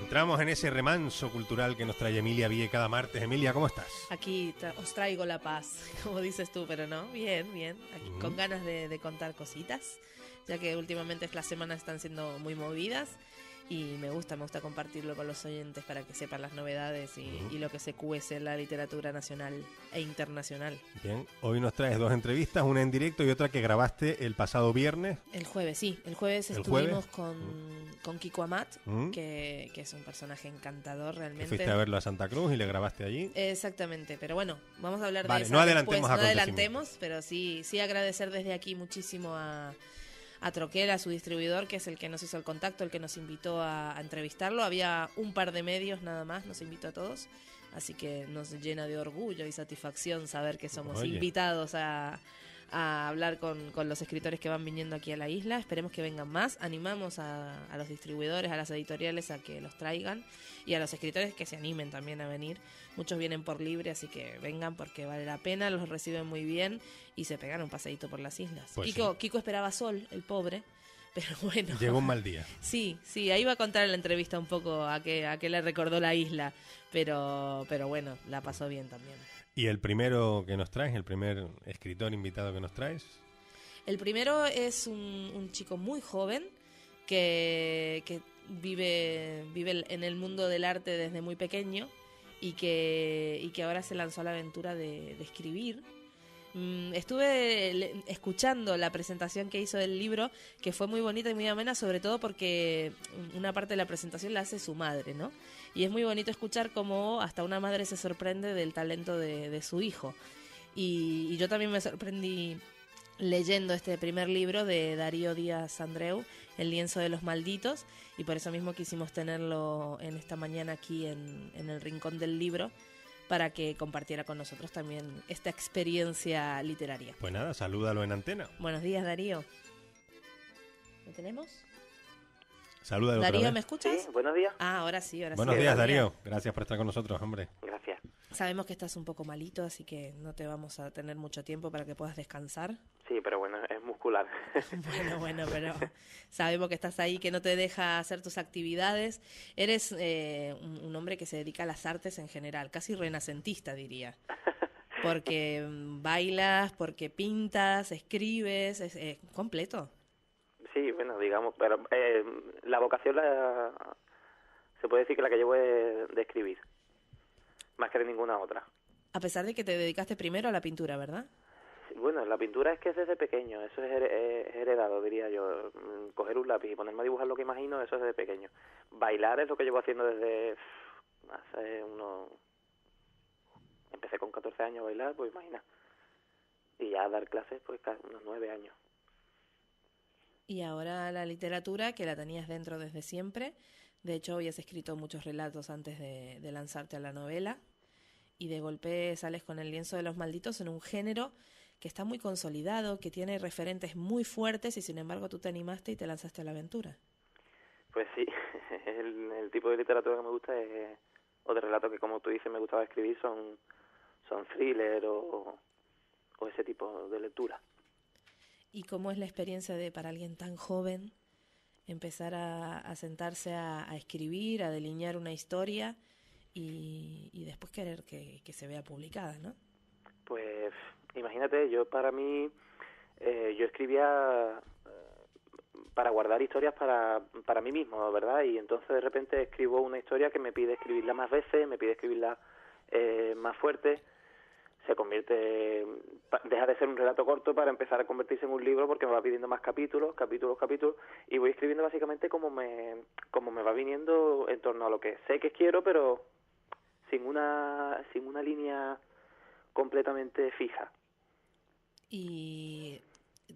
Entramos en ese remanso cultural que nos trae Emilia Vie cada martes. Emilia, ¿cómo estás? Aquí os traigo la paz, como dices tú, pero no, bien, bien. Aquí con ganas de contar cositas, ya que últimamente las semanas están siendo muy movidas y me gusta compartirlo con los oyentes para que sepan las novedades y lo que se cuece en la literatura nacional e internacional. Bien, hoy nos traes dos entrevistas, una en directo y otra que grabaste el pasado viernes. El jueves, sí. El jueves estuvimos con Kiko Amat, que es un personaje encantador realmente. Que fuiste a verlo a Santa Cruz y le grabaste allí. Exactamente, pero bueno, vamos a hablar de eso. No adelantemos después. No adelantemos, pero sí agradecer desde aquí muchísimo a Troquel, a su distribuidor, que es el que nos hizo el contacto, el que nos invitó a entrevistarlo. Había un par de medios nada más, nos invitó a todos, así que nos llena de orgullo y satisfacción saber que somos invitados a hablar con los escritores que van viniendo aquí a la isla. Esperemos que vengan más. Animamos a los distribuidores, a las editoriales a que los traigan y a los escritores que se animen también a venir. Muchos vienen por libre, así que vengan porque vale la pena, los reciben muy bien y se pegan un paseíto por las islas. Pues Kiko esperaba sol, el pobre, pero bueno. Llegó un mal día. Sí, ahí va a contar en la entrevista un poco a qué le recordó la isla, pero bueno, la pasó bien también. ¿Y el primero que nos traes, el primer escritor invitado que nos traes? El primero es un chico muy joven que vive en el mundo del arte desde muy pequeño y que ahora se lanzó a la aventura de escribir. Estuve escuchando la presentación que hizo del libro, que fue muy bonita y muy amena, sobre todo porque una parte de la presentación la hace su madre, ¿no? Y es muy bonito escuchar cómo hasta una madre se sorprende del talento de su hijo. Y yo también me sorprendí leyendo este primer libro de Darío Díaz Andreu, El lienzo de los malditos, y por eso mismo quisimos tenerlo en esta mañana aquí en el Rincón del Libro, para que compartiera con nosotros también esta experiencia literaria. Pues nada, salúdalo en antena. Buenos días, Darío. ¿Lo tenemos? Salúdalo Darío, otra vez. ¿me escuchas? Sí, buenos días. Ahora sí. Buenos días, Darío. Gracias por estar con nosotros, hombre. Gracias. Sabemos que estás un poco malito, así que no te vamos a tener mucho tiempo para que puedas descansar. Sí, pero bueno, es muscular. Bueno, pero sabemos que estás ahí, que no te deja hacer tus actividades. Eres un hombre que se dedica a las artes en general, casi renacentista, diría. Porque bailas, porque pintas, escribes, es completo. Sí, bueno, digamos, pero la vocación se puede decir que la que llevo es de escribir, más que de ninguna otra. A pesar de que te dedicaste primero a la pintura, ¿verdad? Bueno, la pintura es que es desde pequeño, eso es heredado, diría yo. Coger un lápiz y ponerme a dibujar lo que imagino, eso es desde pequeño. Bailar es lo que llevo haciendo desde hace unos... Empecé con 14 años a bailar, pues imagina. Y ya a dar clases, pues unos 9 años. Y ahora la literatura, que la tenías dentro desde siempre. De hecho, habías escrito muchos relatos antes de lanzarte a la novela. Y de golpe sales con El lienzo de los malditos en un género que está muy consolidado, que tiene referentes muy fuertes y sin embargo tú te animaste y te lanzaste a la aventura. Pues sí, el tipo de literatura que me gusta o de relatos que, como tú dices, me gustaba escribir son thriller o ese tipo de lectura. ¿Y cómo es la experiencia para alguien tan joven empezar a sentarse a escribir, a delinear una historia y después querer que se vea publicada, ¿no? Pues imagínate, para mí, yo escribía para guardar historias para mí mismo, ¿verdad? Y entonces de repente escribo una historia que me pide escribirla más veces, me pide escribirla más fuerte, se convierte, deja de ser un relato corto para empezar a convertirse en un libro porque me va pidiendo más capítulos, y voy escribiendo básicamente como me va viniendo en torno a lo que sé que quiero, pero sin una línea completamente fija. Y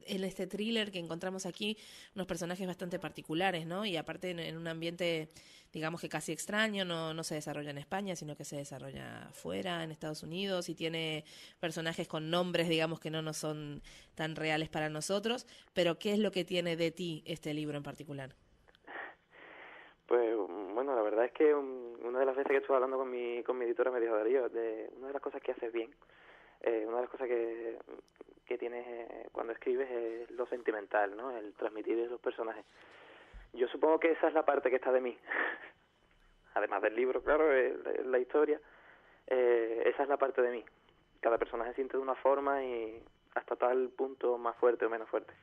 en este thriller que encontramos aquí, unos personajes bastante particulares, ¿no? Y aparte en un ambiente, digamos que casi extraño, no se desarrolla en España, sino que se desarrolla fuera, en Estados Unidos, y tiene personajes con nombres, digamos, que no nos son tan reales para nosotros. Pero, ¿qué es lo que tiene de ti este libro en particular? Pues, bueno, la verdad es que una de las veces que estuve hablando con mi editora me dijo, Darío, una de las cosas que haces bien, una de las cosas que tienes cuando escribes es lo sentimental, ¿no? El transmitir esos personajes. Yo supongo que esa es la parte que está de mí. además del libro, claro, la historia, esa es la parte de mí. Cada personaje se siente de una forma y hasta tal punto más fuerte o menos fuerte.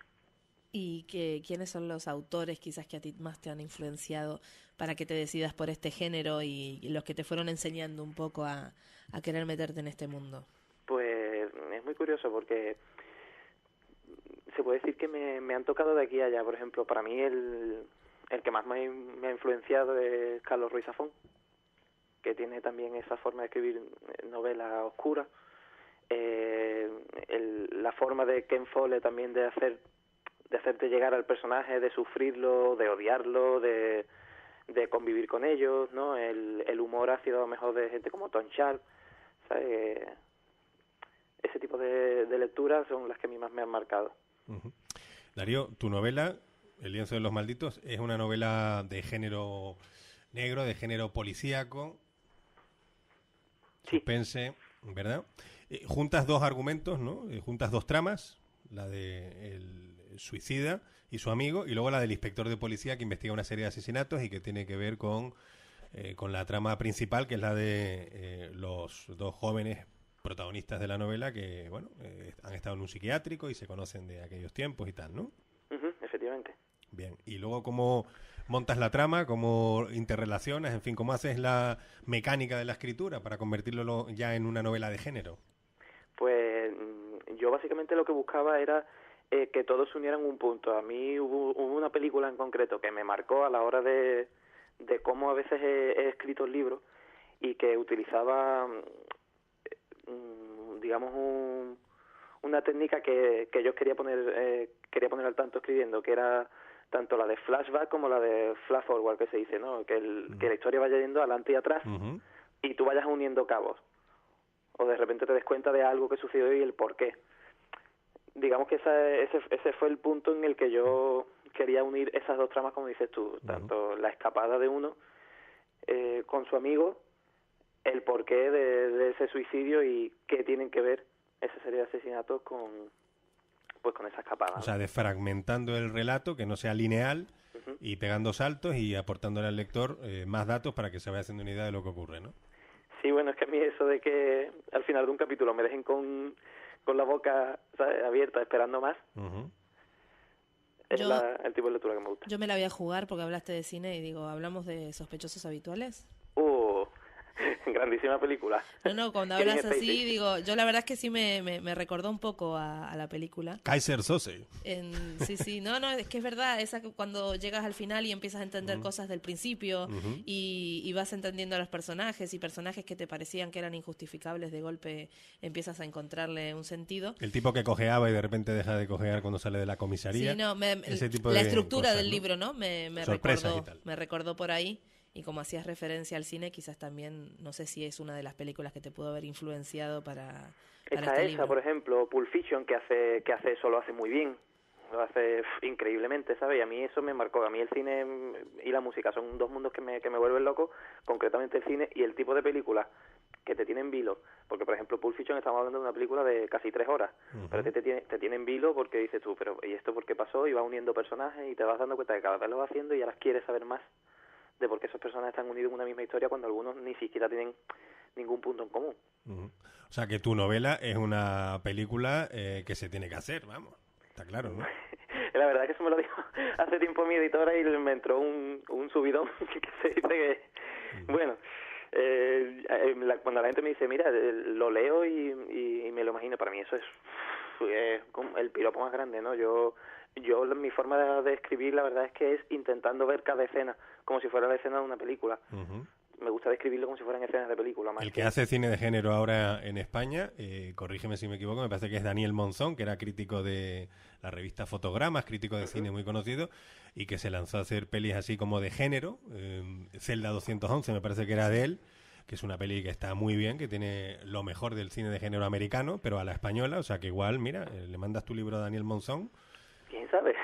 ¿Y quiénes son los autores quizás que a ti más te han influenciado para que te decidas por este género y los que te fueron enseñando un poco a querer meterte en este mundo? Pues es muy curioso porque se puede decir que me han tocado de aquí a allá. Por ejemplo, para mí el que más me ha influenciado es Carlos Ruiz Zafón, que tiene también esa forma de escribir novela oscura. La forma de Ken Follett también de hacerte llegar al personaje, de sufrirlo, de odiarlo, de convivir con ellos, ¿no? El humor ácido a lo mejor de gente como Tom Sharp, ¿sabes? Ese tipo de lecturas son las que a mí más me han marcado. Uh-huh. Darío, tu novela, El lienzo de los malditos, es una novela de género negro, de género policíaco, suspense, ¿verdad? Juntas dos argumentos, ¿no? Juntas dos tramas, la de el suicida y su amigo, y luego la del inspector de policía que investiga una serie de asesinatos y que tiene que ver con la trama principal, que es la de los dos jóvenes protagonistas de la novela que, bueno, han estado en un psiquiátrico y se conocen de aquellos tiempos y tal, ¿no? Efectivamente. Bien, y luego cómo montas la trama, cómo interrelacionas, en fin, cómo haces la mecánica de la escritura para convertirlo ya en una novela de género. Pues yo básicamente lo que buscaba era que todos se unieran un punto. A mí hubo una película en concreto que me marcó a la hora de cómo a veces he escrito el libro y que utilizaba, digamos, una técnica que yo quería poner al tanto escribiendo, que era tanto la de flashback como la de flash forward, que se dice, ¿no? Que la historia vaya yendo adelante y atrás y tú vayas uniendo cabos. O de repente te des cuenta de algo que sucedió y el por qué. Digamos que ese fue el punto en el que yo quería unir esas dos tramas, como dices tú, tanto la escapada de uno con su amigo, el porqué de ese suicidio y qué tienen que ver esa serie de asesinatos con esa escapada, ¿no? O sea, desfragmentando el relato, que no sea lineal, y pegando saltos y aportándole al lector más datos para que se vaya haciendo una idea de lo que ocurre, ¿no? Sí, bueno, es que a mí eso de que al final de un capítulo me dejen con la boca, ¿sabes?, abierta, esperando más, es el tipo de lectura que me gusta. Yo me la voy a jugar porque hablaste de cine y digo, ¿hablamos de Sospechosos Habituales? Grandísima película. No, cuando hablas así, digo, yo la verdad es que sí me recordó un poco a la película. Kaiser Sose. Sí, no, es que es verdad, esa que cuando llegas al final y empiezas a entender cosas del principio y vas entendiendo a los personajes y personajes que te parecían que eran injustificables, de golpe empiezas a encontrarle un sentido. El tipo que cojeaba y de repente deja de cojear cuando sale de la comisaría. Sí, no, ese tipo la de estructura cosas, del ¿no? libro, ¿no? Me recordó por ahí. Y como hacías referencia al cine, quizás también, no sé si es una de las películas que te pudo haber influenciado para este libro. Por ejemplo, Pulp Fiction, que hace eso, lo hace muy bien, lo hace increíblemente, ¿sabes? Y a mí eso me marcó. A mí el cine y la música son dos mundos que me vuelven loco, concretamente el cine y el tipo de películas que te tienen vilo. Porque, por ejemplo, Pulp Fiction, estamos hablando de una película de casi 3 horas, pero te tienen vilo porque dices tú, pero ¿y esto por qué pasó? Y vas uniendo personajes y te vas dando cuenta que cada vez lo vas haciendo y ahora quieres saber más de por qué esos personajes están unidos en una misma historia cuando algunos ni siquiera tienen ningún punto en común. O sea, que tu novela es una película que se tiene que hacer, vamos. Está claro, ¿no? La verdad es que eso me lo dijo hace tiempo mi editora y me entró un subidón que se dice que... Bueno, cuando la gente me dice, mira, lo leo y me lo imagino, para mí eso es como el piropo más grande, ¿no? Yo mi forma de escribir, la verdad es que es intentando ver cada escena como si fuera la escena de una película. Me gusta describirlo como si fueran escenas de película. Más el que hace cine de género ahora en España, corrígeme si me equivoco, me parece que es Daniel Monzón, que era crítico de la revista Fotogramas, crítico de cine muy conocido, y que se lanzó a hacer pelis así como de género. Celda 211 me parece que era de él, que es una peli que está muy bien, que tiene lo mejor del cine de género americano, pero a la española, o sea que igual, mira, le mandas tu libro a Daniel Monzón. ¿Quién sabe?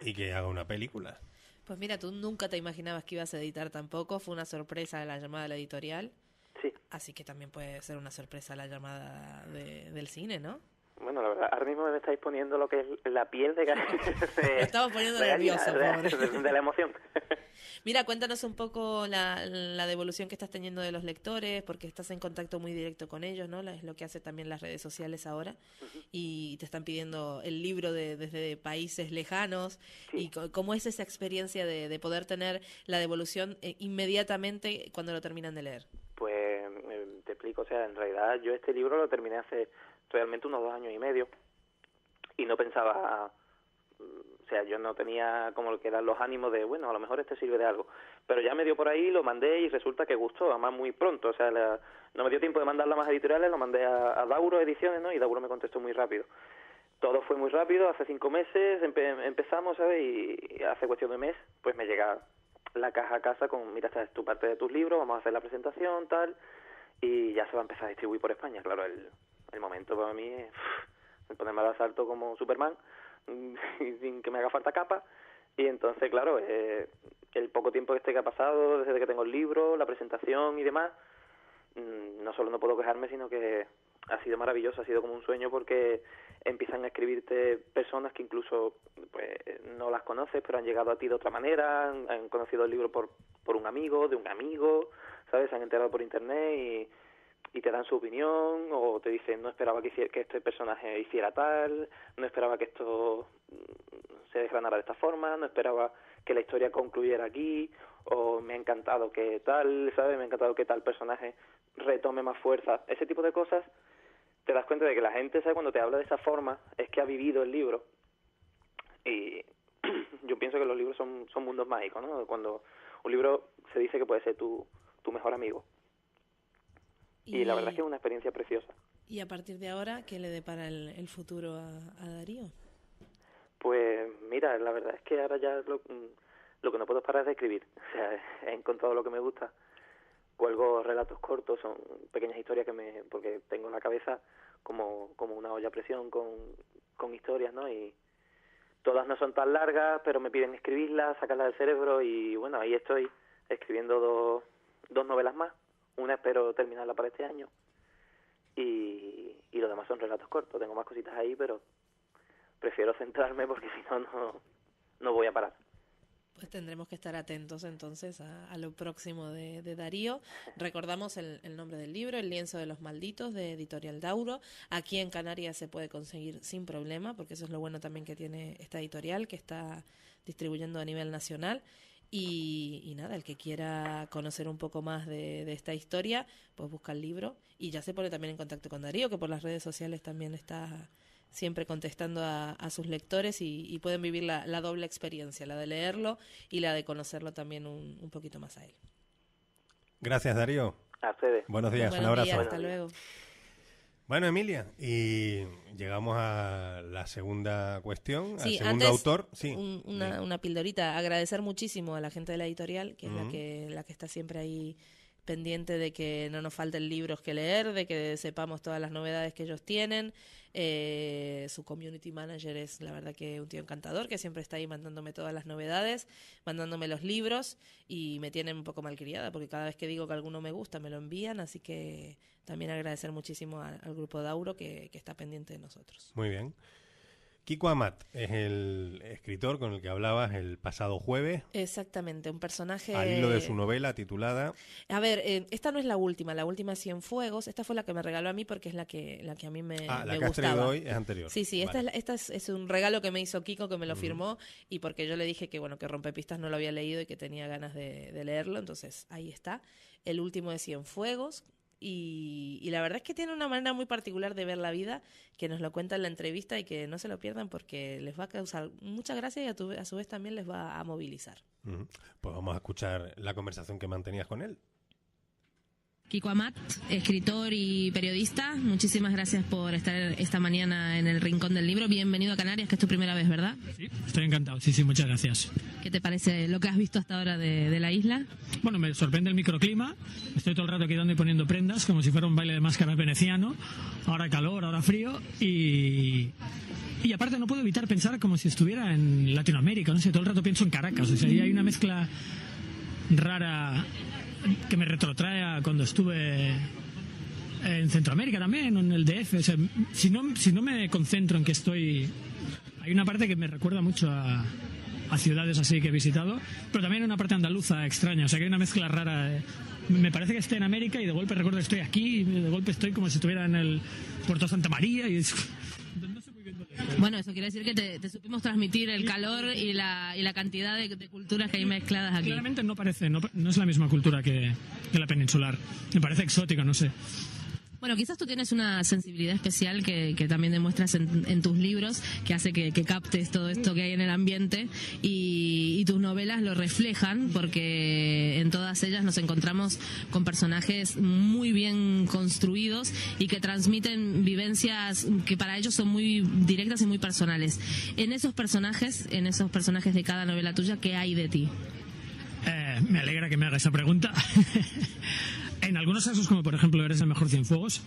Y que haga una película. Pues mira, tú nunca te imaginabas que ibas a editar tampoco, fue una sorpresa la llamada de la editorial. Sí. Así que también puede ser una sorpresa la llamada del cine, ¿no? Bueno, la verdad, ahora mismo me estáis poniendo lo que es la piel de Me estamos poniendo nerviosos, pobre. de la emoción. Mira, cuéntanos un poco la devolución que estás teniendo de los lectores, porque estás en contacto muy directo con ellos, ¿no? Es lo que hace también las redes sociales ahora. Y te están pidiendo el libro desde países lejanos. Sí. Y cómo es esa experiencia de poder tener la devolución inmediatamente cuando lo terminan de leer. Pues te explico, o sea, en realidad yo este libro lo terminé hace realmente unos 2 años y medio y no pensaba, o sea, yo no tenía como que eran los ánimos de, bueno, a lo mejor este sirve de algo, pero ya me dio por ahí, lo mandé y resulta que gustó, además muy pronto, o sea, no me dio tiempo de mandarlo a más editoriales, lo mandé a Dauro Ediciones, ¿no? Y Dauro me contestó muy rápido. Todo fue muy rápido, hace 5 meses empezamos, ¿sabes? Y hace cuestión de un mes, pues me llega la caja a casa con, mira, esta es tu parte de tus libros, vamos a hacer la presentación, tal, y ya se va a empezar a distribuir por España. Claro, el momento para mí es ponerme al asalto como Superman, sin que me haga falta capa, y entonces, claro, el poco tiempo que ha pasado, desde que tengo el libro, la presentación y demás, no solo no puedo quejarme, sino que ha sido maravilloso, ha sido como un sueño, porque empiezan a escribirte personas que incluso pues no las conoces, pero han llegado a ti de otra manera, han conocido el libro por un amigo, de un amigo, ¿sabes? Se han enterado por internet y te dan su opinión, o te dicen, no esperaba que este personaje hiciera tal, no esperaba que esto se desgranara de esta forma, no esperaba que la historia concluyera aquí, o me ha encantado que tal, ¿sabes? Me ha encantado que tal personaje retome más fuerza. Ese tipo de cosas, te das cuenta de que la gente, ¿sabe? Cuando te habla de esa forma, es que ha vivido el libro. Y yo pienso que los libros son mundos mágicos, ¿no? Cuando un libro se dice que puede ser tu mejor amigo. Y la verdad es que es una experiencia preciosa. ¿Y a partir de ahora qué le depara el futuro a Darío? Pues mira, la verdad es que ahora ya lo que no puedo parar es de escribir. O sea, he encontrado lo que me gusta. Cuelgo relatos cortos, son pequeñas historias porque tengo en la cabeza como una olla a presión con historias, ¿no? Y todas no son tan largas, pero me piden escribirlas, sacarlas del cerebro, y bueno, ahí estoy escribiendo dos novelas más. Una espero terminarla para este año y lo demás son relatos cortos. Tengo más cositas ahí, pero prefiero centrarme porque si no voy a parar. Pues tendremos que estar atentos entonces a lo próximo de Darío. Recordamos el nombre del libro, El lienzo de los malditos, de Editorial Dauro. Aquí en Canarias se puede conseguir sin problema, porque eso es lo bueno también que tiene esta editorial, que está distribuyendo a nivel nacional. Y nada, el que quiera conocer un poco más de esta historia, pues busca el libro y ya se pone también en contacto con Darío, que por las redes sociales también está siempre contestando a sus lectores y pueden vivir la doble experiencia, la de leerlo y la de conocerlo también un poquito más a él. Gracias, Darío. A ustedes. Buenos días, un abrazo. Hasta luego. Bueno, Emilia, y llegamos a la segunda cuestión, sí, al segundo autor. Sí, una pildorita. Agradecer muchísimo a la gente de la editorial, que es la que está siempre ahí pendiente de que no nos falten libros que leer, de que sepamos todas las novedades que ellos tienen. Su community manager es la verdad que un tío encantador, que siempre está ahí mandándome todas las novedades, mandándome los libros, y me tienen un poco malcriada porque cada vez que digo que alguno me gusta me lo envían, así que también agradecer muchísimo al grupo Dauro que está pendiente de nosotros. Muy bien. Kiko Amat es el escritor con el que hablabas el pasado jueves. Exactamente, un personaje... Al hilo de su novela titulada... A ver, esta no es la última es Cienfuegos. Esta fue la que me regaló a mí porque es la que a mí me gustaba. La que has traído hoy es anterior. Sí, vale. esta es un regalo que me hizo Kiko, que me lo firmó, y porque yo le dije que bueno, que Rompepistas no lo había leído y que tenía ganas de leerlo, entonces ahí está. El último de Cienfuegos. Y la verdad es que tiene una manera muy particular de ver la vida, que nos lo cuenta en la entrevista, y que no se lo pierdan porque les va a causar mucha gracia y a su vez también les va a movilizar. Pues vamos a escuchar la conversación que mantenías con él. Kiko Amat, escritor y periodista, muchísimas gracias por estar esta mañana en el Rincón del Libro. Bienvenido a Canarias, que es tu primera vez, ¿verdad? Sí, estoy encantado. Sí, muchas gracias. ¿Qué te parece lo que has visto hasta ahora de la isla? Bueno, me sorprende el microclima. Estoy todo el rato quitando y poniendo prendas, como si fuera un baile de máscaras veneciano. Ahora calor, ahora frío y aparte no puedo evitar pensar como si estuviera en Latinoamérica. No sé, todo el rato pienso en Caracas. O sea, ahí hay una mezcla rara que me retrotrae a cuando estuve en Centroamérica también, o en el DF. O sea, si no me concentro en que estoy... Hay una parte que me recuerda mucho a ciudades así que he visitado, pero también una parte andaluza extraña, o sea que hay una mezcla rara. Me parece que estoy en América y de golpe recuerdo que estoy aquí, y de golpe estoy como si estuviera en el Puerto Santa María y es... No sé muy bien dónde estoy. Bueno, eso quiere decir que te supimos transmitir el calor y la cantidad de culturas que hay mezcladas aquí. Claramente no es la misma cultura que la peninsular. Me parece exótico, no sé. Bueno, quizás tú tienes una sensibilidad especial que también demuestras en tus libros, que hace que captes todo esto que hay en el ambiente, y tus novelas lo reflejan, porque en todas ellas nos encontramos con personajes muy bien construidos y que transmiten vivencias que para ellos son muy directas y muy personales. En esos personajes de cada novela tuya, ¿qué hay de ti? Me alegra que me haga esa pregunta. En algunos casos, como por ejemplo Eres el mejor Cienfuegos,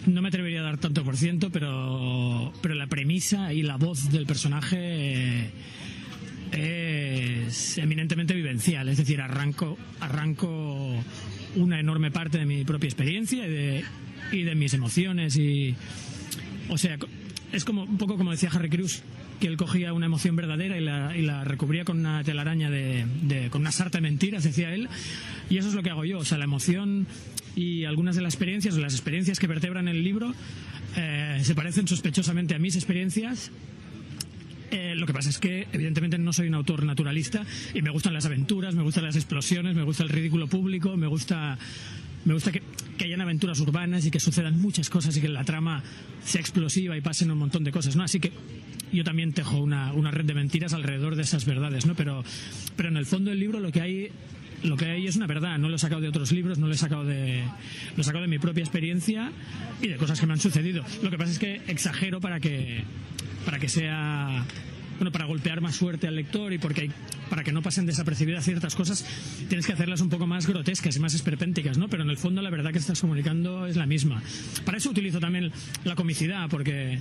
no me atrevería a dar tanto por ciento, pero la premisa y la voz del personaje es eminentemente vivencial. Es decir, arranco una enorme parte de mi propia experiencia y de mis emociones. O sea, es como un poco como decía Harry Crews, que él cogía una emoción verdadera y la recubría con una telaraña con una sarta de mentiras, decía él, y eso es lo que hago yo. O sea, la emoción y algunas de las experiencias que vertebran el libro se parecen sospechosamente a mis experiencias. Lo que pasa es que evidentemente no soy un autor naturalista y me gustan las aventuras, me gustan las explosiones, me gusta el ridículo público, me gusta que hayan aventuras urbanas y que sucedan muchas cosas y que la trama sea explosiva y pasen un montón de cosas, ¿no? Así que yo también tejo una red de mentiras alrededor de esas verdades, ¿no? Pero en el fondo del libro lo que hay es una verdad. No lo he sacado de otros libros, lo he sacado de mi propia experiencia y de cosas que me han sucedido. Lo que pasa es que exagero para que sea... Bueno, para golpear más fuerte al lector y para que no pasen desapercibidas ciertas cosas, tienes que hacerlas un poco más grotescas y más esperpénticas, ¿no? Pero en el fondo la verdad que estás comunicando es la misma. Para eso utilizo también la comicidad, porque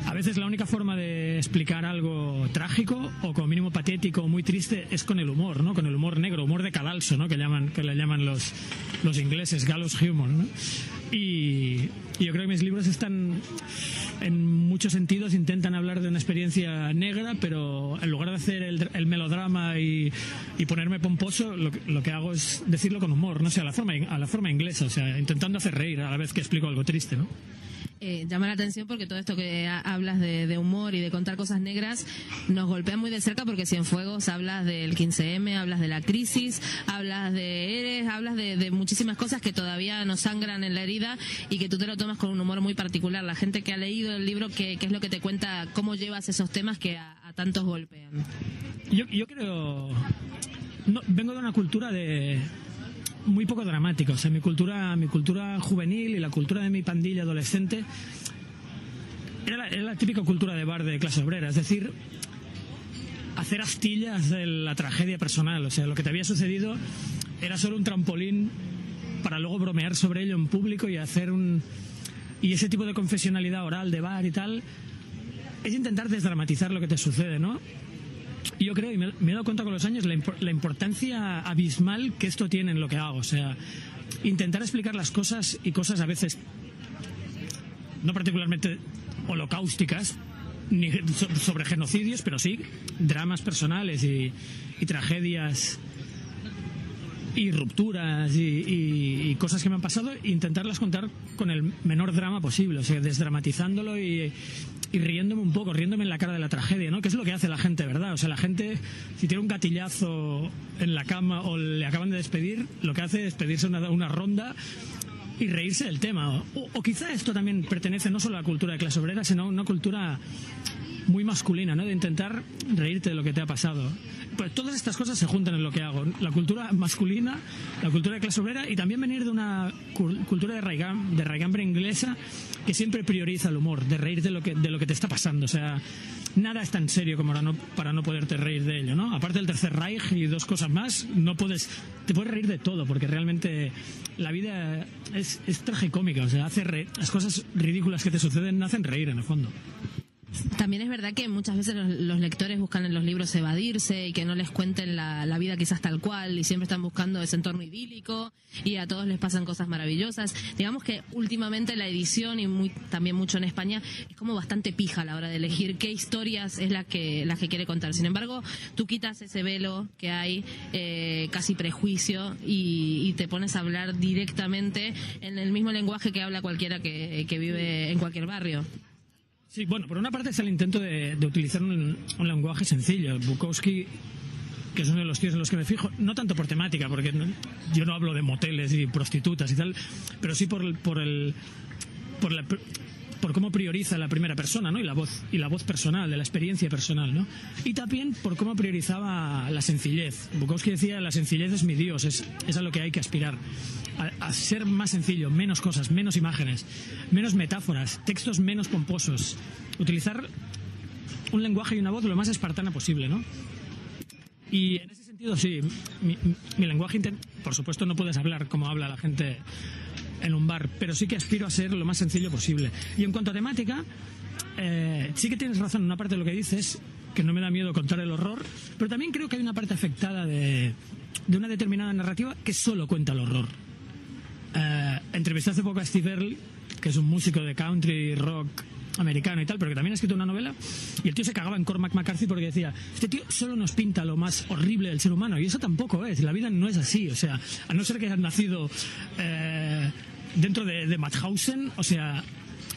a veces la única forma de explicar algo trágico o como mínimo patético o muy triste es con el humor, ¿no? Con el humor negro, humor de cadalso, ¿no? Que le llaman los ingleses, gallows humor, ¿no? Y yo creo que mis libros están, en muchos sentidos, intentan hablar de una experiencia negra, pero en lugar de hacer el melodrama y ponerme pomposo, lo que hago es decirlo con humor, no sé, a la forma inglesa, o sea, intentando hacer reír a la vez que explico algo triste, ¿no? Llama la atención porque todo esto que hablas de humor y de contar cosas negras nos golpea muy de cerca, porque Cienfuegos hablas del 15M, hablas de la crisis, hablas de Eres, hablas de muchísimas cosas que todavía nos sangran en la herida y que tú te lo tomas con un humor muy particular. La gente que ha leído el libro, ¿qué es lo que te cuenta? ¿Cómo llevas esos temas que a tantos golpean? Yo creo... vengo de una cultura muy poco dramática. O sea, mi cultura juvenil y la cultura de mi pandilla adolescente era la típica cultura de bar de clase obrera, es decir, hacer astillas de la tragedia personal. O sea, lo que te había sucedido era solo un trampolín para luego bromear sobre ello en público y y ese tipo de confesionalidad oral de bar y tal es intentar desdramatizar lo que te sucede, ¿no? Y yo creo, y me he dado cuenta con los años, la importancia abismal que esto tiene en lo que hago. O sea, intentar explicar las cosas, y cosas a veces no particularmente holocáusticas, ni sobre genocidios, pero sí dramas personales y tragedias y rupturas y cosas que me han pasado, e intentarlas contar con el menor drama posible, o sea, desdramatizándolo y riéndome un poco, riéndome en la cara de la tragedia, ¿no? Que es lo que hace la gente, ¿verdad? O sea, la gente, si tiene un gatillazo en la cama o le acaban de despedir, lo que hace es pedirse una ronda y reírse del tema. O quizá esto también pertenece no solo a la cultura de clase obrera, sino a una cultura muy masculina, ¿no? De intentar reírte de lo que te ha pasado. Pues todas estas cosas se juntan en lo que hago. La cultura masculina, la cultura de clase obrera, y también venir de una cultura de raigambre inglesa que siempre prioriza el humor, de reír de lo que te está pasando. O sea, nada es tan serio como para no poderte reír de ello, ¿no? Aparte del Tercer Reich y dos cosas más, te puedes reír de todo, porque realmente la vida es tragicómica. O sea, las cosas ridículas que te suceden hacen reír en el fondo. También es verdad que muchas veces los lectores buscan en los libros evadirse y que no les cuenten la vida quizás tal cual, y siempre están buscando ese entorno idílico y a todos les pasan cosas maravillosas. Digamos que últimamente la edición, y también mucho en España, es como bastante pija a la hora de elegir qué historias es las que quiere contar. Sin embargo, tú quitas ese velo que hay, casi prejuicio, y te pones a hablar directamente en el mismo lenguaje que habla cualquiera que vive en cualquier barrio. Sí, bueno, por una parte es el intento de utilizar un lenguaje sencillo. Bukowski, que es uno de los tíos en los que me fijo, no tanto por temática, porque yo no hablo de moteles y prostitutas y tal, pero sí por cómo prioriza la primera persona, ¿no? y la voz personal, de la experiencia personal, ¿no? Y también por cómo priorizaba la sencillez. Bukowski decía: la sencillez es mi Dios, es a lo que hay que aspirar, a ser más sencillo, menos cosas, menos imágenes, menos metáforas, textos menos pomposos, utilizar un lenguaje y una voz lo más espartana posible, ¿no? Y en ese sentido, sí, mi lenguaje, por supuesto no puedes hablar como habla la gente en un bar, pero sí que aspiro a ser lo más sencillo posible. Y en cuanto a temática, sí que tienes razón en una parte de lo que dices, que no me da miedo contar el horror, pero también creo que hay una parte afectada de una determinada narrativa que solo cuenta el horror. Entrevisté hace poco a Steve Earle, que es un músico de country rock americano y tal, pero que también ha escrito una novela, y el tío se cagaba en Cormac McCarthy porque decía: este tío solo nos pinta lo más horrible del ser humano, y eso tampoco es, la vida no es así, o sea, a no ser que hayas nacido dentro de Mauthausen, o sea,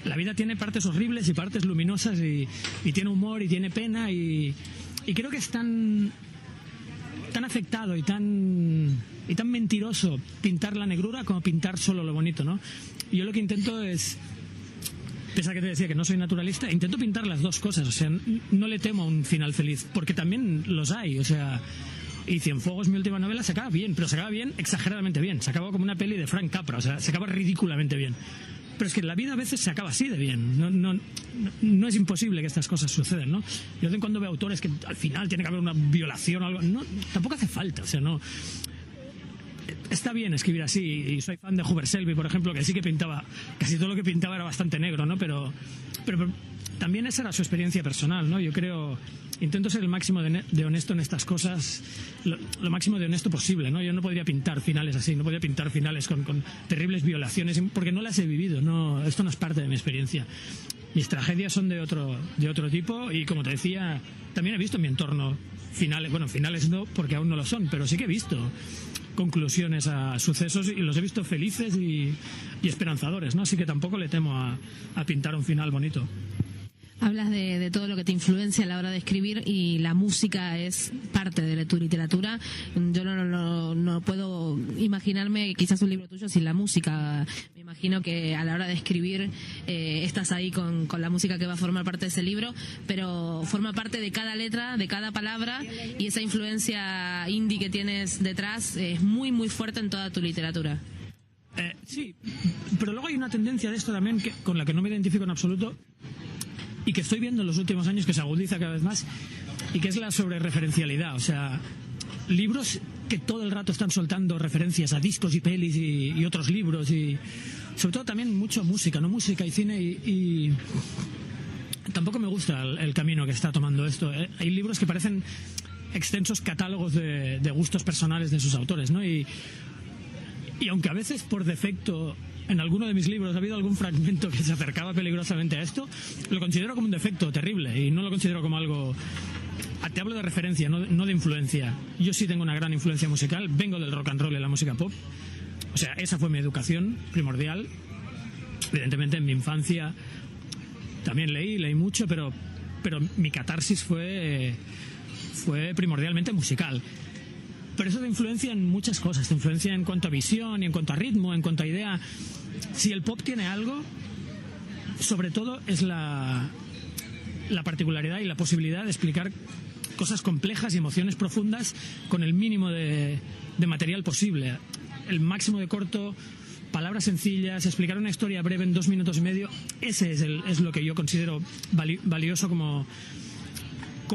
la vida tiene partes horribles y partes luminosas, y tiene humor y tiene pena, y creo que es tan afectado y tan mentiroso pintar la negrura como pintar solo lo bonito, ¿no? Y yo lo que intento es, pese a que te decía que no soy naturalista, intento pintar las dos cosas, o sea, no le temo a un final feliz, porque también los hay, o sea, y Cienfuegos, mi última novela, se acaba bien, pero se acaba bien, exageradamente bien, se acaba como una peli de Frank Capra, o sea, se acaba ridículamente bien. Pero es que la vida a veces se acaba así de bien, no es imposible que estas cosas sucedan, ¿no? Yo de vez en cuando veo autores que al final tiene que haber una violación o algo, no, tampoco hace falta, o sea, no. Está bien escribir así, y soy fan de Hubert Selby, por ejemplo, que sí que pintaba, casi todo lo que pintaba era bastante negro, ¿no? Pero también esa era su experiencia personal, ¿no? Yo creo, intento ser el máximo de honesto en estas cosas, lo máximo de honesto posible, ¿no? Yo no podría pintar finales así, no podría pintar finales con terribles violaciones, porque no las he vivido, no, esto no es parte de mi experiencia. Mis tragedias son de otro tipo, y como te decía, también he visto en mi entorno finales no, porque aún no lo son, pero sí que he visto conclusiones a sucesos, y los he visto felices y esperanzadores, ¿no? Así que tampoco le temo a pintar un final bonito. Hablas de todo lo que te influencia a la hora de escribir, y la música es parte de tu literatura. Yo no puedo imaginarme quizás un libro tuyo sin la música. Me imagino que a la hora de escribir estás ahí con la música que va a formar parte de ese libro, pero forma parte de cada letra, de cada palabra, y esa influencia indie que tienes detrás es muy, muy fuerte en toda tu literatura. Sí, pero luego hay una tendencia de esto también con la que no me identifico en absoluto, y que estoy viendo en los últimos años que se agudiza cada vez más, y que es la sobrereferencialidad. O sea, libros que todo el rato están soltando referencias a discos y pelis y otros libros, y sobre todo también mucho música, ¿no? Música y cine, y tampoco me gusta el camino que está tomando esto. Hay libros que parecen extensos catálogos de gustos personales de sus autores, ¿no? Y aunque a veces por defecto en alguno de mis libros ha habido algún fragmento que se acercaba peligrosamente a esto, lo considero como un defecto terrible, y no lo considero como algo. Te hablo de referencia, no de influencia. Yo sí tengo una gran influencia musical, vengo del rock and roll y la música pop, o sea, esa fue mi educación primordial. Evidentemente en mi infancia también leí mucho, pero mi catarsis fue primordialmente musical. Pero eso te influencia en muchas cosas, te influencia en cuanto a visión, y en cuanto a ritmo, en cuanto a idea. Si el pop tiene algo, sobre todo es la particularidad y la posibilidad de explicar cosas complejas y emociones profundas con el mínimo de material posible. El máximo de corto, palabras sencillas, explicar una historia breve en 2 minutos y medio, ese es lo que yo considero valioso como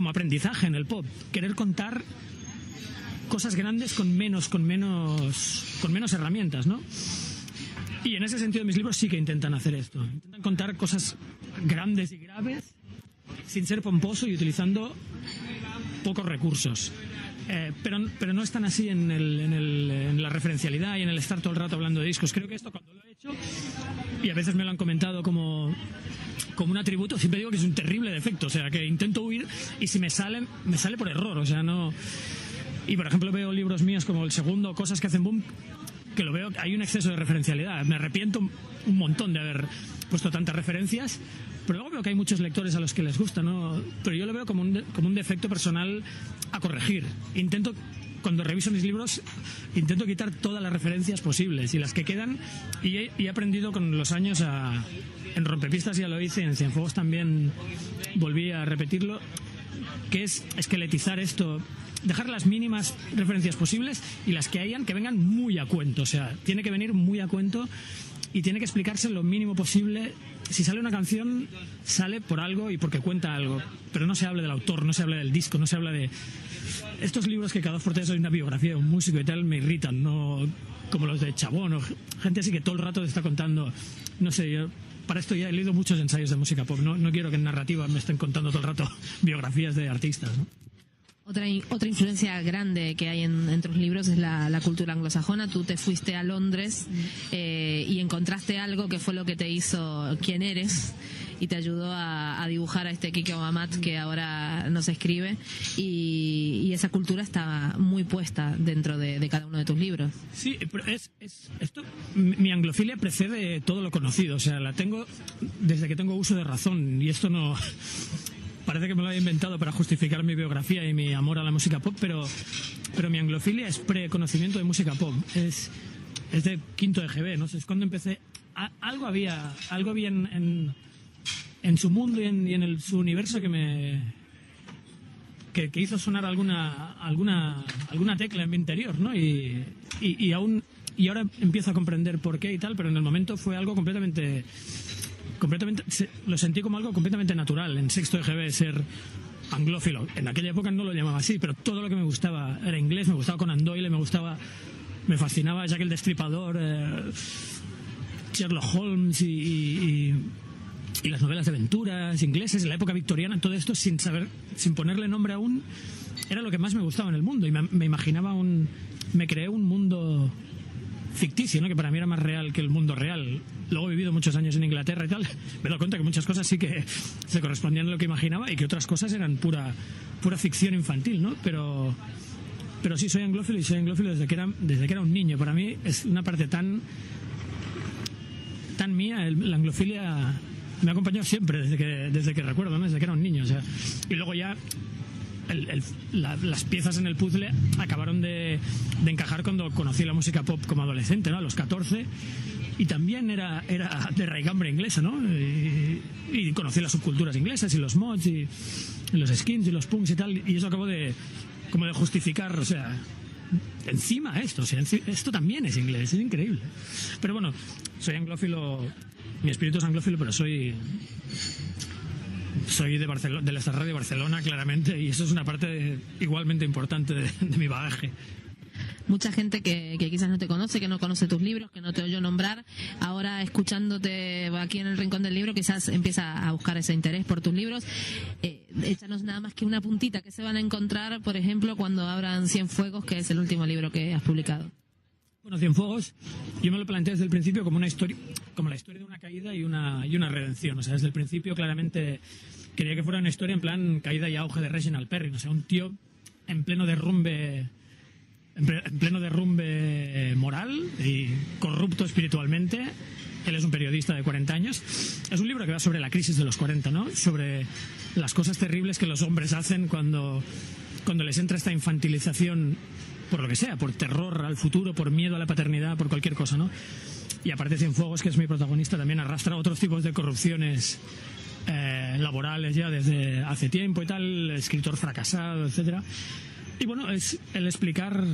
aprendizaje en el pop. Querer contar cosas grandes con menos herramientas, ¿no? Y en ese sentido mis libros sí que intentan hacer esto. Intentan contar cosas grandes y graves sin ser pomposo y utilizando pocos recursos. Pero no es tan así en la referencialidad y en el estar todo el rato hablando de discos. Creo que esto, cuando lo he hecho, y a veces me lo han comentado como un atributo, siempre digo que es un terrible defecto, o sea, que intento huir y si me sale por error, o sea, no... Y por ejemplo veo libros míos como el segundo, Cosas que hacen boom, que lo veo, hay un exceso de referencialidad. Me arrepiento un montón de haber puesto tantas referencias, pero luego veo que hay muchos lectores a los que les gusta, ¿no? Pero yo lo veo como un defecto personal a corregir. Cuando reviso mis libros, intento quitar todas las referencias posibles y las que quedan, y he aprendido con los años en Rompepistas ya lo hice, en Cienfuegos también volví a repetirlo, que es esqueletizar esto, dejar las mínimas referencias posibles y las que hayan que vengan muy a cuento, o sea, tiene que venir muy a cuento y tiene que explicarse lo mínimo posible. Si sale una canción, sale por algo y porque cuenta algo, pero no se hable del autor, no se hable del disco, no se habla de... Estos libros que cada 2 por 3 hay una biografía de un músico y tal me irritan, no como los de Chabón o gente así que todo el rato te está contando, no sé, yo para esto ya he leído muchos ensayos de música pop, no quiero que en narrativa me estén contando todo el rato biografías de artistas, ¿no? Otra influencia grande que hay en tus libros es la cultura anglosajona. Tú te fuiste a Londres y encontraste algo que fue lo que te hizo quien eres y te ayudó a dibujar a este Quique Obamat que ahora nos escribe, y esa cultura está muy puesta dentro de cada uno de tus libros. Sí, pero esto, mi anglofilia precede todo lo conocido, o sea, la tengo desde que tengo uso de razón, y esto no... Parece que me lo he inventado para justificar mi biografía y mi amor a la música pop, pero mi anglofilia es preconocimiento de música pop. Es de quinto de GB, no sé, es cuando empecé. Algo había en su mundo y en su universo que hizo sonar alguna tecla en mi interior, ¿no? Y ahora empiezo a comprender por qué y tal, pero en el momento fue algo completamente lo sentí como algo completamente natural en sexto de GB ser anglófilo. En aquella época no lo llamaba así, pero todo lo que me gustaba era inglés. Me gustaba Conan Doyle, me fascinaba Jack el Destripador, Sherlock Holmes y las novelas de aventuras ingleses, en la época victoriana. Todo esto sin ponerle nombre aún, era lo que más me gustaba en el mundo, y me imaginaba me creé un mundo ficticio, ¿no? Que para mí era más real que el mundo real. Luego he vivido muchos años en Inglaterra y tal, me he dado cuenta que muchas cosas sí que se correspondían a lo que imaginaba y que otras cosas eran pura ficción infantil, ¿no? Pero sí, soy anglófilo, y soy anglófilo desde que era un niño. Para mí es una parte tan mía, la anglofilia me ha acompañado siempre desde que recuerdo, ¿no? Desde que era un niño, o sea, y luego ya las piezas en el puzzle acabaron de encajar cuando conocí la música pop como adolescente, ¿no? A los 14, y también era de raigambre inglesa, ¿no? Y conocí las subculturas inglesas y los mods y los skins y los punks y tal, y eso acabó de justificar, o sea, encima esto, o sea, esto también es inglés, es increíble. Pero bueno, soy anglófilo, mi espíritu es anglófilo, pero soy de Barcelona, del Estarrat de Barcelona, claramente, y eso es una parte igualmente importante de mi bagaje. Mucha gente que quizás no te conoce, que no conoce tus libros, que no te oyó nombrar, ahora escuchándote aquí en el Rincón del Libro, quizás empieza a buscar ese interés por tus libros. Échanos nada más que una puntita que se van a encontrar, por ejemplo, cuando abran Cienfuegos, que es el último libro que has publicado. Bueno, Cienfuegos, yo me lo planteé desde el principio como una historia, como la historia de una caída y una redención. O sea, desde el principio claramente quería que fuera una historia en plan caída y auge de Reginald Perrin. O sea, un tío en pleno derrumbe moral y corrupto espiritualmente. Él es un periodista de 40 años. Es un libro que va sobre la crisis de los 40, ¿no? Sobre las cosas terribles que los hombres hacen cuando les entra esta infantilización, por lo que sea, por terror al futuro, por miedo a la paternidad, por cualquier cosa, ¿no? Y aparte Cienfuegos, que es mi protagonista, también arrastra otros tipos de corrupciones laborales ya desde hace tiempo y tal, escritor fracasado, etcétera. Y bueno, es el explicar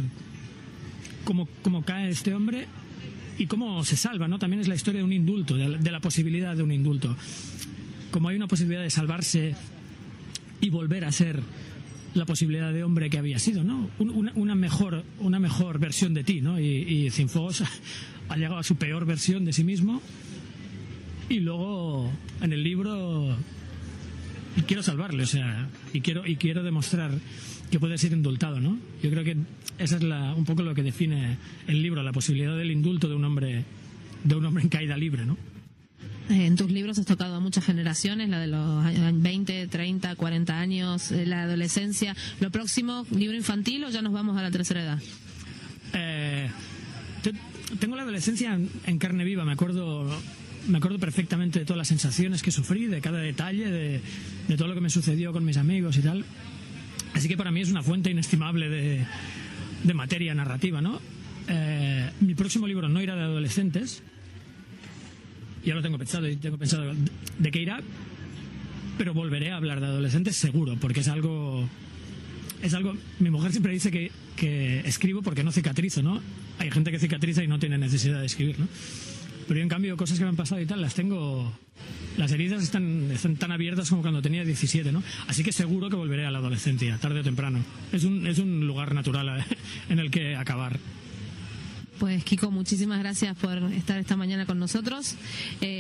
cómo cae este hombre y cómo se salva, ¿no? También es la historia de un indulto, de la posibilidad de un indulto. Como hay una posibilidad de salvarse y volver a ser la posibilidad de hombre que había sido, ¿no? Una mejor versión de ti, ¿no? Y Cienfuegos ha llegado a su peor versión de sí mismo, y luego en el libro quiero salvarle, o sea, y quiero demostrar que puede ser indultado, ¿no? Yo creo que esa es un poco lo que define el libro, la posibilidad del indulto de un hombre en caída libre, ¿no? En tus libros has tocado a muchas generaciones, la de los 20, 30, 40 años, la adolescencia. ¿Lo próximo, libro infantil o ya nos vamos a la tercera edad? Tengo la adolescencia en carne viva, me acuerdo perfectamente de todas las sensaciones que sufrí, de cada detalle, de todo lo que me sucedió con mis amigos y tal. Así que para mí es una fuente inestimable de materia narrativa, ¿no? Mi próximo libro no irá de adolescentes. Ya lo tengo pensado y tengo pensado de qué irá, pero volveré a hablar de adolescentes seguro, porque es algo. Mi mujer siempre dice que escribo porque no cicatrizo, ¿no? Hay gente que cicatriza y no tiene necesidad de escribir, ¿no? Pero yo, en cambio, cosas que me han pasado y tal, las tengo. Las heridas están tan abiertas como cuando tenía 17, ¿no? Así que seguro que volveré a la adolescencia, tarde o temprano. Es un lugar natural en el que acabar. Pues Kiko, muchísimas gracias por estar esta mañana con nosotros.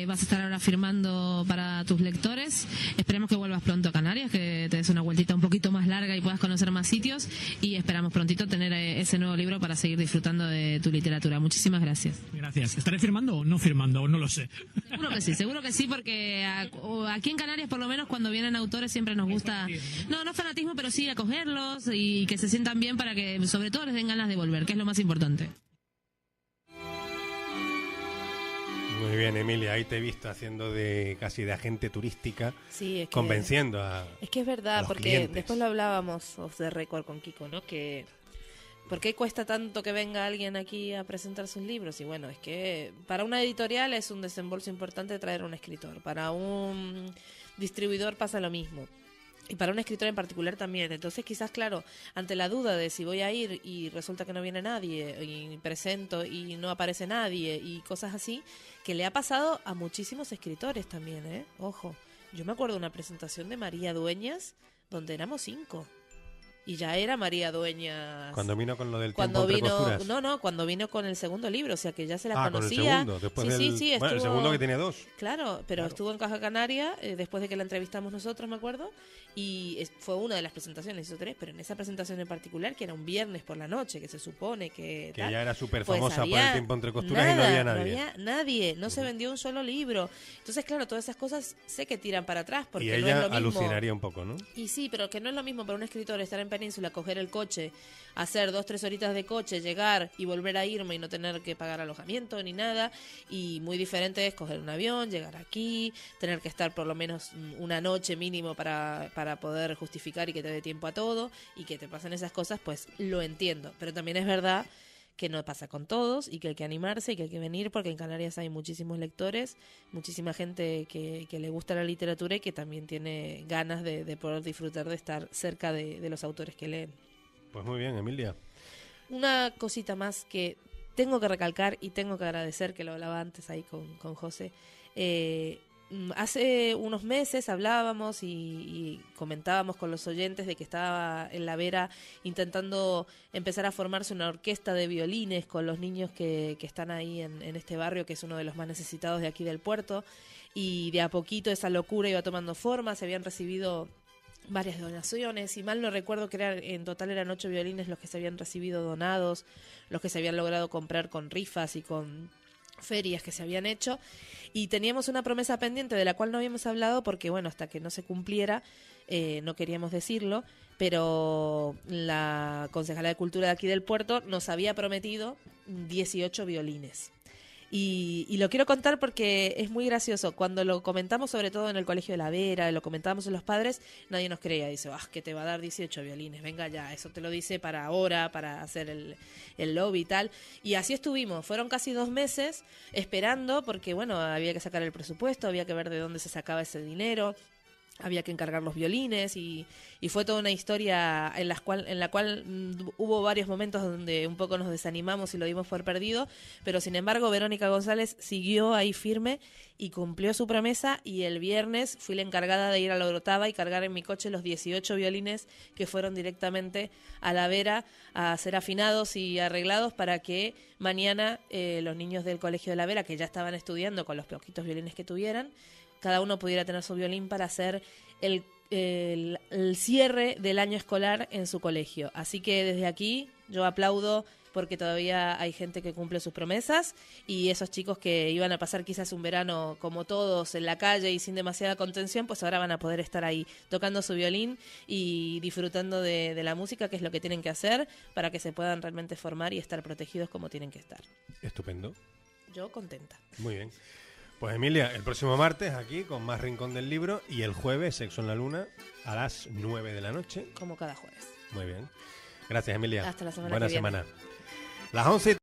Vas a estar ahora firmando para tus lectores. Esperemos que vuelvas pronto a Canarias, que te des una vueltita un poquito más larga y puedas conocer más sitios. Y esperamos prontito tener ese nuevo libro para seguir disfrutando de tu literatura. Muchísimas gracias. Gracias. ¿Estaré firmando o no firmando? O no lo sé. Seguro que sí, porque aquí en Canarias, por lo menos, cuando vienen autores siempre nos gusta... No fanatismo, pero sí acogerlos y que se sientan bien para que, sobre todo, les den ganas de volver, que es lo más importante. Muy bien, Emilia, ahí te he visto haciendo casi de agente turística, Sí, es que, convenciendo a es que es verdad, los porque clientes. después lo hablábamos off the record con Kiko, ¿no? Que ¿por qué cuesta tanto que venga alguien aquí a presentar sus libros? Y bueno, es que para una editorial es un desembolso importante traer a un escritor. Para un distribuidor pasa lo mismo. Y para un escritor en particular también. Entonces quizás, claro, ante la duda de si voy a ir y resulta que no viene nadie, y presento y no aparece nadie, y cosas así, que le ha pasado a muchísimos escritores también, ¿eh? Ojo, yo me acuerdo de una presentación de María Dueñas, donde éramos 5. Y ya era María Dueñas. Cuando vino con lo del Cuando tiempo entre vino, costuras. cuando vino con el segundo libro, o sea que ya se la Con el conocía. segundo, después sí, del... sí, Bueno, el estuvo- segundo que tenía 2. Claro, pero Claro. estuvo en Caja Canaria después de que la entrevistamos nosotros, me acuerdo, y fue una de las presentaciones, hizo 3, pero en esa presentación en particular, que era un viernes por la noche, que se supone que Que tal, ya era súper pues famosa por había el tiempo entre costuras y no había nadie. No había nadie, no se vendió un solo libro. Entonces, claro, todas esas cosas sé que tiran para atrás, porque Y no es ella lo mismo. alucinaría un poco, ¿no? Y sí, pero que no es lo mismo para un escritor estar en Península, coger el coche, hacer 2-3 horitas de coche, llegar y volver a irme y no tener que pagar alojamiento ni nada. Y muy diferente es coger un avión, llegar aquí, tener que estar por lo menos una noche mínimo para poder justificar y que te dé tiempo a todo y que te pasen esas cosas, pues lo entiendo. Pero también es verdad que no pasa con todos y que hay que animarse y que hay que venir porque en Canarias hay muchísimos lectores, muchísima gente que le gusta la literatura y que también tiene ganas de poder disfrutar de estar cerca de los autores que leen. Pues muy bien, Emilia. Una cosita más que tengo que recalcar y tengo que agradecer, que lo hablaba antes ahí con José. Hace unos meses hablábamos y comentábamos con los oyentes de que estaba en La Vera intentando empezar a formarse una orquesta de violines con los niños que están ahí en este barrio, que es uno de los más necesitados de aquí del puerto. Y de a poquito esa locura iba tomando forma, se habían recibido varias donaciones, y mal no recuerdo que en total eran 8 violines los que se habían recibido donados, los que se habían logrado comprar con rifas y con ferias que se habían hecho, y teníamos una promesa pendiente de la cual no habíamos hablado porque, bueno, hasta que no se cumpliera no queríamos decirlo, pero la concejala de Cultura de aquí del puerto nos había prometido 18 violines. Y lo quiero contar porque es muy gracioso. Cuando lo comentamos, sobre todo en el Colegio de La Vera, lo comentábamos en los padres, nadie nos creía. Dice, que te va a dar 18 violines, venga ya, eso te lo dice para ahora, para hacer el lobby y tal. Y así estuvimos, fueron casi 2 meses esperando porque, bueno, había que sacar el presupuesto, había que ver de dónde se sacaba ese dinero, había que encargar los violines y fue toda una historia en la cual hubo varios momentos donde un poco nos desanimamos y lo dimos por perdido, pero sin embargo Verónica González siguió ahí firme y cumplió su promesa, y el viernes fui la encargada de ir a la Orotava y cargar en mi coche los 18 violines que fueron directamente a La Vera a ser afinados y arreglados para que mañana los niños del Colegio de La Vera, que ya estaban estudiando con los poquitos violines que tuvieran, cada uno pudiera tener su violín para hacer el el cierre del año escolar en su colegio. Así que desde aquí yo aplaudo porque todavía hay gente que cumple sus promesas y esos chicos que iban a pasar quizás un verano como todos en la calle y sin demasiada contención, pues ahora van a poder estar ahí tocando su violín y disfrutando de la música, que es lo que tienen que hacer para que se puedan realmente formar y estar protegidos como tienen que estar. Estupendo. Yo contenta. Muy bien. Pues Emilia, el próximo martes aquí con más Rincón del Libro y el jueves Sexo en la Luna a las 9 de la noche. Como cada jueves. Muy bien. Gracias, Emilia. Hasta la semana Buena que viene. semana. Las 11.